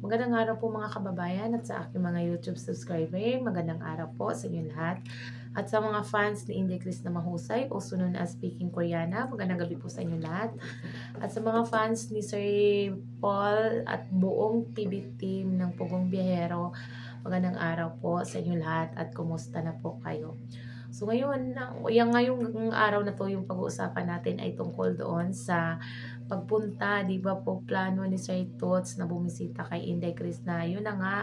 Magandang araw po mga kababayan at sa aking mga YouTube subscriber. Magandang araw po sa inyo lahat. At sa mga fans ni Inday Chris na mahusay, also known as Speaking Koreana, magandang gabi po sa inyo lahat. At sa mga fans ni Sir Paul at buong TV team ng Pugong Biyahero, magandang araw po sa inyo lahat at kumusta na po kayo? So ngayon, ngayong araw na to, yung pag-uusapan natin ay tungkol doon sa pagpunta, 'di ba po, plano ni Sir Toots na bumisita kay Inday Krishna. Yun na nga,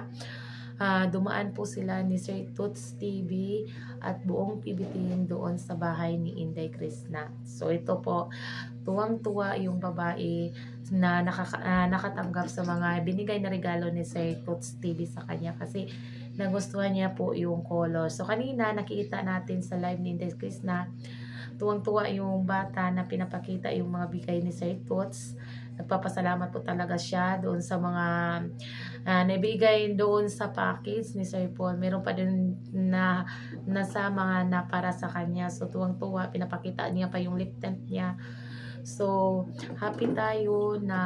dumaan po sila ni Sir Toots TV at buong PB team doon sa bahay ni Inday Krishna. So ito po, tuwang-tuwa yung babae na nakatanggap sa mga binigay na regalo ni Sir Toots TV sa kanya kasi nagustuhan niya po yung color. So kanina nakita natin sa live ni Inday Krishna, tuwang-tuwa yung bata na pinapakita yung mga bigay ni Sir Toots. Nagpapasalamat po talaga siya doon sa mga naibigay doon sa package ni Sir Paul. Meron pa din na nasa mga na para sa kanya. So tuwang-tuwa, pinapakita niya pa yung lip tint niya. So, happy tayo na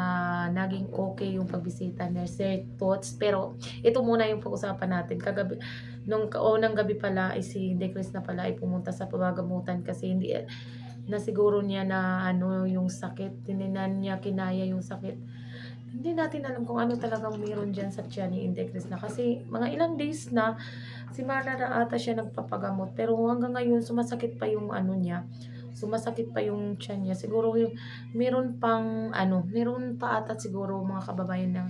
naging okay yung pagbisita ni Sir Toots. Pero, ito muna yung pag-usapan natin. Kagabi, nung kaunang gabi pala, ay si Decris na pala ay pumunta sa pagagamutan kasi hindi, na siguro niya na ano yung sakit. Hindi na niya kinaya yung sakit. Hindi natin alam kung ano talagang meron dyan sa tiyan ni Indecris na kasi mga ilang days na si Marla na ata siya nagpapagamot pero hanggang ngayon sumasakit pa yung ano niya, sumasakit pa yung tiyan niya. Siguro yung meron pang ano, meron pa ata siguro mga kababayan ng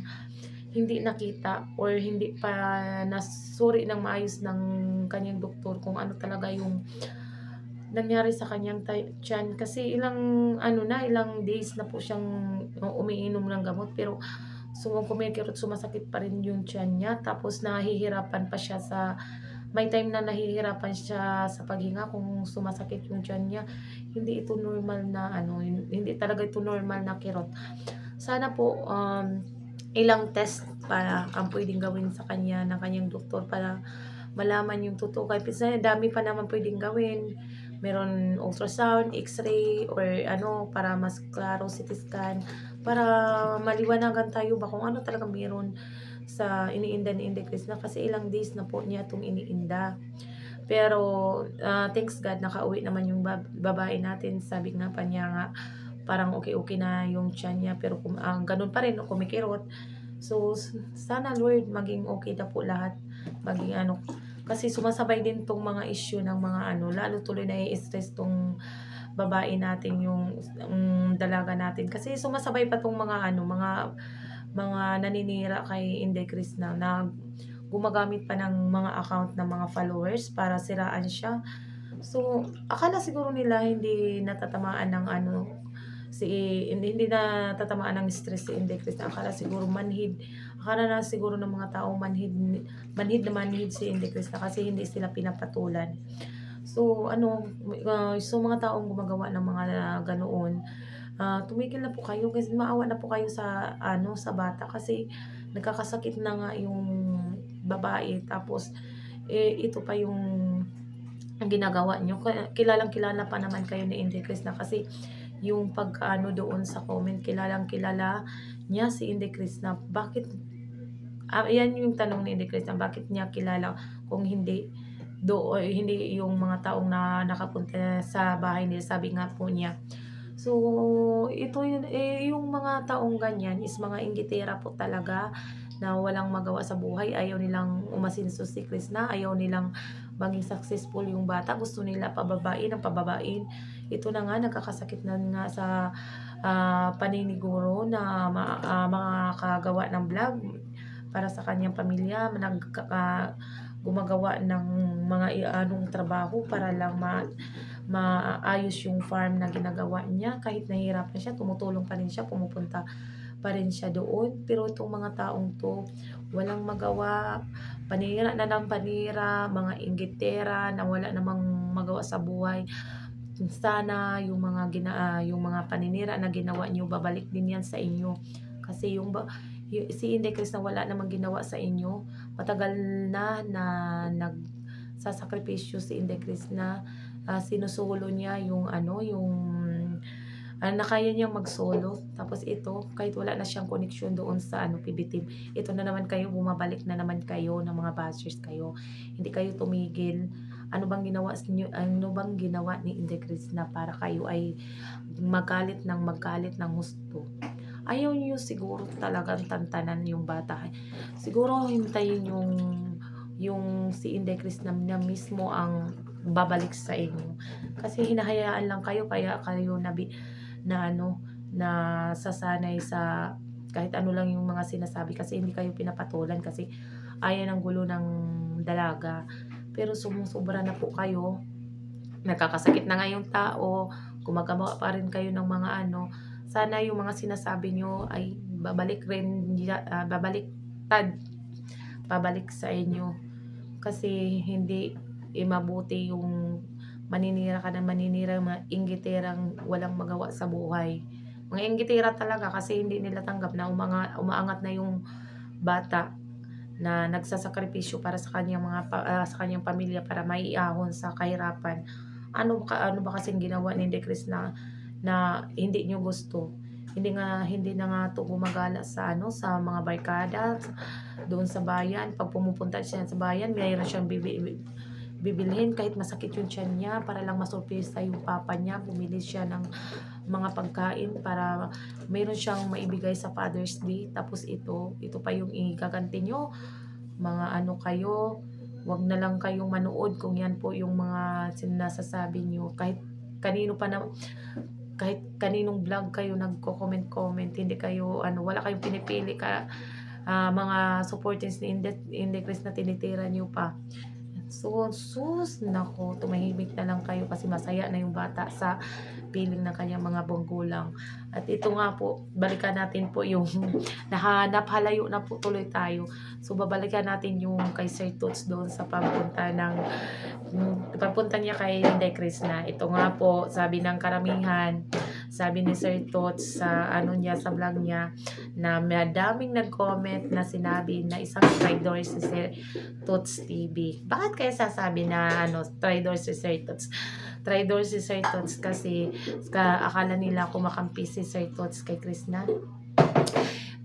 hindi nakita or hindi pa nasuri ng maayos ng kanyang doktor kung ano talaga yung nangyari sa kanyang tiyan kasi ilang ano na, ilang days na po siyang umiinom ng gamot pero kumikirot, sumasakit pa rin yung tiyan niya tapos nahihirapan pa siya sa may time na nahihirapan siya sa paghinga kung sumasakit yung tiyan niya. Hindi ito normal na ano, hindi talaga ito normal na kirot. Sana po ilang test para ang pwedeng gawin sa kanya ng kanyang doktor para malaman yung totoo. Kahit minsan dami pa naman pwedeng gawin. Meron ultrasound, x-ray, or ano, para mas klaro, CT scan, para maliwanagan tayo ba kung ano talaga meron sa iniinda ni Inday Krishna kasi ilang days na po niya itong iniinda. Pero thanks God, nakauwi naman yung babae natin. Sabi nga pa niya nga, parang okay-okay na yung tiyan niya pero ganun pa rin, no, kumikirot. So, sana Lord, maging okay na po lahat. Maging ano, kasi sumasabay din tong mga issue ng mga ano, lalo tuloy na i-stress tong babae natin, yung dalaga natin. Kasi sumasabay pa tong mga ano, mga naninira kay Inday Krishna na gumagamit pa ng mga account ng mga followers para siraan siya. So, akala siguro nila hindi natatamaan ng ano, si hindi na tatamaan ng stress si Inday Krishna. Akala siguro manhid. Akala na siguro ng mga tao manhid na manhid si Inday Krishna kasi hindi sila pinapatulan. So ano, so mga taong gumagawa ng mga ganoon, tumigil na po kayo kasi maawa na po kayo sa ano, sa bata kasi nagkakasakit na nga yung babae tapos ito pa yung ang ginagawa niyo. Kilalang-kilala pa naman kayo ni Inday Krishna kasi yung pagkaano doon sa comment, kilalang-kilala niya si Inday Krishna. Bakit, ayan yung tanong ni Inday Krishna, bakit niya kilala kung hindi hindi yung mga taong na nakapunta sa bahay nila, sabi nga po niya. So, ito yun, yung mga taong ganyan is mga inggitera po talaga na walang magawa sa buhay. Ayaw nilang umasinso si Krishna, ayaw nilang maging successful yung bata. Gusto nila pababain ang pababain. Ito na nga, nagkakasakit na nga sa paniniguro na makakagawa ng vlog para sa kanyang pamilya, gumagawa ng mga anong trabaho para lang maayos yung farm na ginagawa niya. Kahit nahihirapan siya, tumutulong pa rin siya, pumupunta pa rin siya doon. Pero itong mga taong to, walang magawa, panira na ng panira, mga inggitera na wala namang magawa sa buhay. Sana yung mga paninira na ginawa niyo, babalik din yan sa inyo. Kasi si Inday Chris na wala namang ginawa sa inyo, matagal na nagsasakripisyo si Inday Chris na sinusulo niya yung ano, yung na kaya niyang mag-solo. Tapos ito, kahit wala na siyang koneksyon doon sa ano, PB team, ito na naman kayo, bumabalik na naman kayo ng mga bashers kayo. Hindi kayo tumigil. Ano bang ginawa ni Inday Chris na para kayo ay magalit ng husto? Ayaw niyo siguro talagang tantanan yung bata. Siguro hintayin yung si Inday Chris na mismo ang babalik sa inyo. Kasi hinahayaan lang kayo, kaya kayo na ano, na sasanay sa kahit ano lang yung mga sinasabi, kasi hindi kayo pinapatulan kasi ayaw ng gulo ng dalaga. Pero sumusobra na po kayo, nakakasakit na nga yung tao, gumagawa pa rin kayo ng mga ano. Sana yung mga sinasabi nyo ay babalik sa inyo. Kasi hindi mabuti yung maninira ka ng maninira, mga inggiterang walang magawa sa buhay. Mga inggitera talaga, kasi hindi nila tanggap na umaangat na yung bata na nagsasakripisyo para sa kanyang sa kanyang pamilya para maiahon sa kahirapan. Ano ba kasing ginawa ni De Chris na hindi niyo gusto? Hindi na nga 'to gumagala sa ano, sa mga barkada doon sa bayan. Pag pumupunta siya sa bayan, mayroon siyang bibilhin kahit masakit yung tiyan niya para lang masurpresa yung papa niya. Bumili siya ng mga pagkain para meron siyang maibigay sa Father's Day. Tapos ito pa yung igaganti nyo. Mga ano kayo, wag na lang kayong manood kung yan po yung mga sinasasabi nyo. Kahit kaninong vlog kayo nagko-comment, hindi kayo ano, wala kayong pinipili mga supporters ni Inde Chris na tinitira nyo pa. So, nako, tumahimik na lang kayo kasi masaya na yung bata sa piling ng kanyang mga magulang. At ito nga po, balikan natin po yung napalayo na po tuloy tayo. So, babalikan natin yung kay Sir Toots doon sa pagpunta niya kay Inday Chris na. Ito nga po, sabi ng karamihan, sabi ni Sir Toots sa ano niya, sa vlog niya, na madaming nag-comment na sinabi na isang traitor si Sir Toots TV. Bakit kaya sasabi na ano, traitor si Sir Toots? Traitor si Sir Toots kasi akala nila kumakampi si Sir Toots kay Chris na.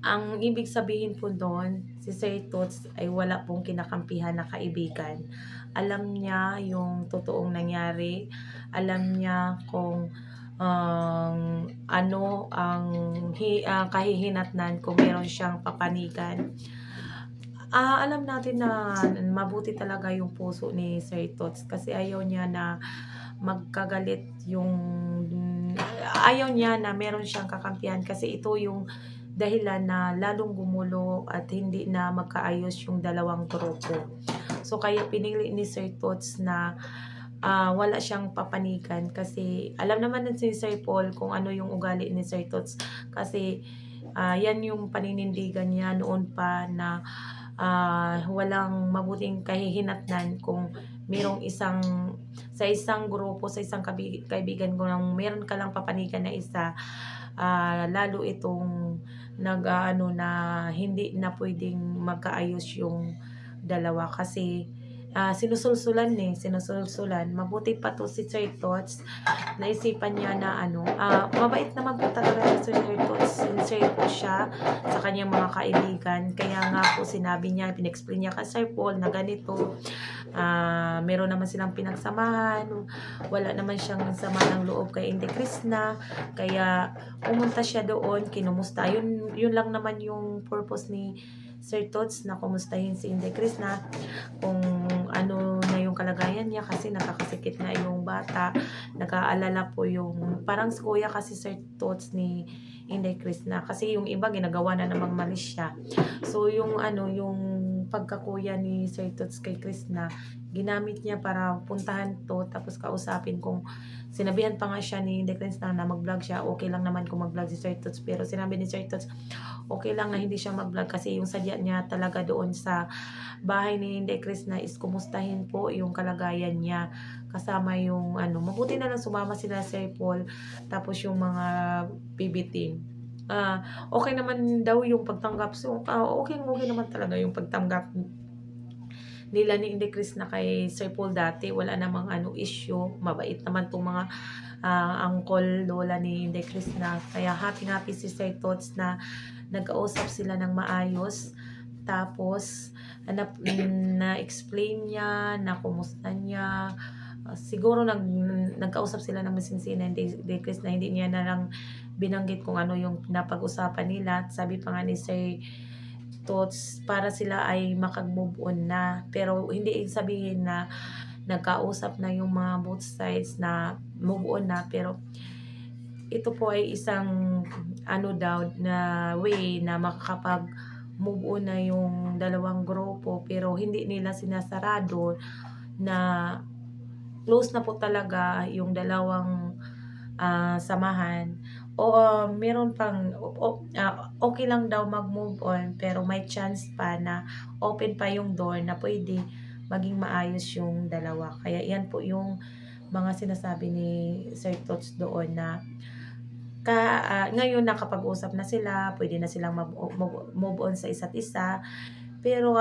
Ang ibig sabihin po doon, si Sir Toots ay wala pong kinakampihan na kaibigan. Alam niya yung totoong nangyari. Alam niya kung ano ang kahihinatnan kung meron siyang papanigan. Alam natin na mabuti talaga yung puso ni Sir Toots kasi ayaw niya na ayaw niya na meron siyang kakampihan, kasi ito yung dahilan na lalong gumulo at hindi na magkaayos yung dalawang grupo. So kaya pinili ni Sir Toots na wala siyang papanigan, kasi alam naman din si Sir Paul kung ano yung ugali ni Sir Toots, kasi yan yung paninindigan niya noon pa na walang mabuting kahihinatnan kung merong sa isang grupo, sa isang kaibigan ko, nang meron ka lang papanigan na isa, lalo itong nag-aano na hindi na pwedeng magkaayos yung dalawa, kasi sinusulsulan. Mabuti pa to si Sir Tots, naisipan niya na ano, mabait naman po talaga si Sir Tots, sincere po siya sa kanyang mga kaibigan. Kaya nga po sinabi niya, pinexplain niya kay Sir Paul na ganito, meron naman silang pinagsamahan, wala naman siyang sama ng loob kay Inday Chris na, kaya pumunta siya doon, kinumusta. Yun lang naman yung purpose ni Sir Tots, na kumustahin si Inday Chris na kung ano na yung kalagayan niya, kasi nakakasikit na yung bata. Nag-aalala po yung parang kuya kasi Sir Tots ni Inday Chris na, kasi yung iba ginagawa na namang malis siya. So yung pagkakuya ni Sir Tots kay Chris na, ginamit niya para puntahan to, tapos kausapin kung sinabihan pa nga siya ni Inday Chris na mag-vlog siya. Okay lang naman kung mag-vlog si Sir Tots, pero sinabi ni Sir Tots okay lang na hindi siya mag-vlog, kasi yung sadya niya talaga doon sa bahay ni Inday Chris na is kumustahin po yung kalagayan niya, kasama yung mabuti na lang sumama sila Sir Paul, tapos yung mga PB team. Okay naman daw yung pagtanggap. So okay naman talaga yung pagtanggap nila ni Inday Chris na kay Sir Paul dati, wala namang issue. Mabait naman 'tong mga uncle, lola ni Inday Chris na. Kaya happy si Sir Tots na nagkausap sila ng maayos. Tapos na-explain niya na kumusta niya. Siguro nagkausap sila ng masinsinan Inday Chris na hindi niya na lang binanggit kung ano yung napag-usapan nila. At sabi pa nga ni Sir Tots, para sila ay makag-move on na. Pero hindi ibig sabihin na nagkausap na yung mga both sides na move on na. Pero ito po ay isang daw na way na makakapag move on na yung dalawang grupo, pero hindi nila sinasarado na close na po talaga yung dalawang samahan. O meron pang okay lang daw mag-move on, pero may chance pa na open pa yung door na pwede maging maayos yung dalawa. Kaya yan po yung mga sinasabi ni Sir Tots doon na ngayon nakapag-usap na sila, pwede na silang move on sa isa't isa. Pero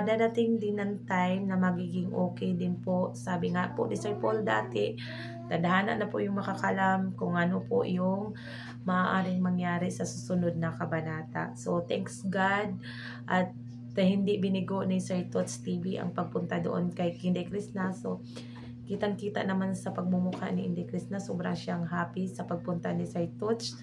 dadating din ng time na magiging okay din po. Sabi nga po ni Sir Paul dati, tadhana na po yung makakalam kung ano po yung maaaring mangyari sa susunod na kabanata. So, thanks God at hindi binigo ni Sir Tots TV ang pagpunta doon kay Inday Chris na. So, kitang-kita naman sa pagmumukha ni Inday Chris na sobrang siyang happy sa pagpunta ni Sir Tots.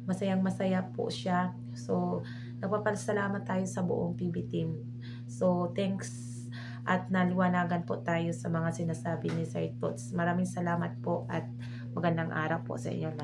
Masayang-masaya po siya. So, nagpapasalamat tayo sa buong PB team. So, thanks at naliwanagan po tayo sa mga sinasabi ni Sir Tots. Maraming salamat po at magandang araw po sa inyo lahat.